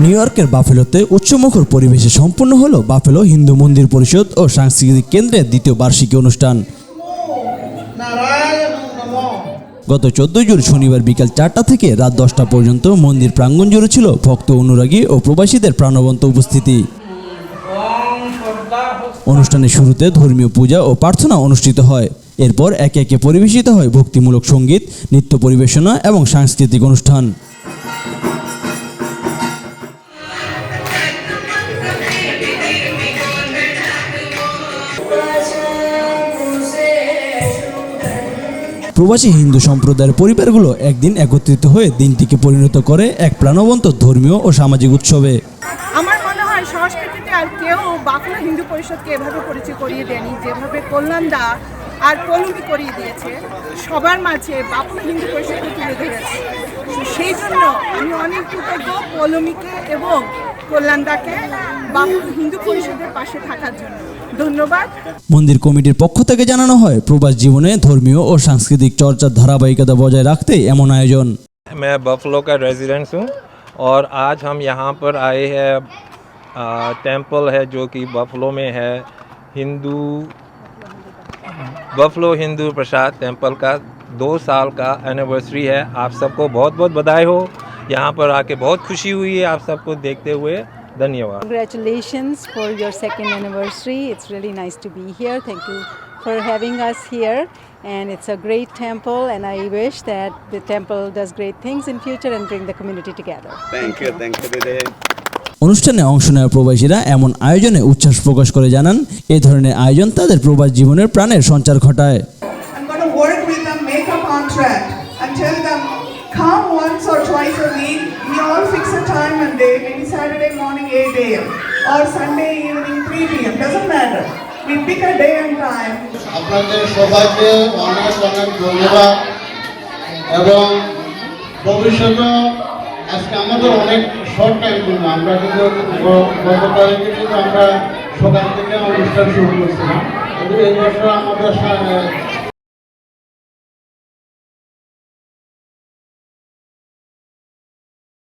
New ইয়র্কের বাফেলোতে উচ্চমুখর পরিবেশে সম্পন্ন হলো বাফেলো হিন্দু মন্দির পরিষদ ও সাংস্কৃতিক কেন্দ্রের দ্বিতীয় বার্ষিকী অনুষ্ঠান। গত 14 জুন শনিবার বিকাল 4টা থেকে রাত 10টা পর্যন্ত মন্দির প্রাঙ্গণ জুড়ে ছিল ভক্ত, অনুরাগী ও প্রবাসীদের প্রাণবন্ত উপস্থিতি। অনুষ্ঠানের শুরুতে ধর্মীয় পূজা ও প্রার্থনা অনুষ্ঠিত হয়। এরপর একে একে পরিবেশিত হয় ভক্তিমূলক সঙ্গীত, নৃত্য পরিবেশনা এবং সাংস্কৃতিক অনুষ্ঠান। প্রবাসী হিন্দু সম্প্রদায়ের পরিবারগুলো একদিন একত্রিত হয়ে দিনটিকে পরিণত করে এক প্রাণবন্ত ধর্মীয় ও সামাজিক উৎসবে। আমার মনে হয় সংস্কৃতিতে আর কেউ বাফেলো হিন্দু পরিষদকে এভাবে পরিচয় করিয়ে দেয়নি, যেভাবে কল্যাণদা আর পলমি করিয়ে দিয়েছে। সবার মাঝে বাফেলো হিন্দু পরিষদকে তুলে ধরেছে। সেই জন্য আমি অনেক কৃতজ্ঞ পলমিকে এবং কল্যাণদাকে বাফেলো হিন্দু পরিষদের পাশে থাকার জন্য। ধন্যবাদ। মন্দির কমিটির পক্ষ থেকে জানানো হয়, প্রবাস জীবনে ধর্মীয় ও সাংস্কৃতিক চর্চার ধারাবাহিকতা বজায় রাখতে এমন আয়োজন। मैं बफलो का रेजिडेंट हूँ और आज हम यहाँ पर आए हैं। टेंपल है जो कि बफलो में है, बफलो हिंदू प्रसाद टेंपल का 2 साल का एनिवर्सरी है। आप सबको बहुत बहुत बधाई हो। यहाँ पर आके बहुत खुशी हुई है आप सबको देखते हुए। धन्यवाद। Congratulations for your second anniversary. It's really nice to be here. Thank you for having us here. And it's a great temple, and I wish that the temple does great things in future and bring the community together. Thank you. Dede. অনুষ্ঠানে অংশ নেওয়া প্রবাসীরা এমন আয়োজনে উচ্ছ্বাস প্রকাশ করে জানান, এই ধরনের আয়োজন তাদের প্রবাস জীবনের প্রাণের সঞ্চার ঘটায়। I'm going to work with them, make a contract, and tell them come once or twice a week. We all fix a time and day, maybe Saturday morning 8 a.m. or Sunday evening 3 p.m. Doesn't matter. We pick a day and time. আপনাদের সবাইকে অনেক অনেক ধন্যবাদ এবং ভবিষ্যতে আজকে আমাদের অনেক শর্ট টাইম কিন্তু আমরা কিন্তু গত তারিখে কিন্তু আমরা সকাল থেকে অনুষ্ঠান শুরু করছিলাম, কিন্তু এই বছর আমাদের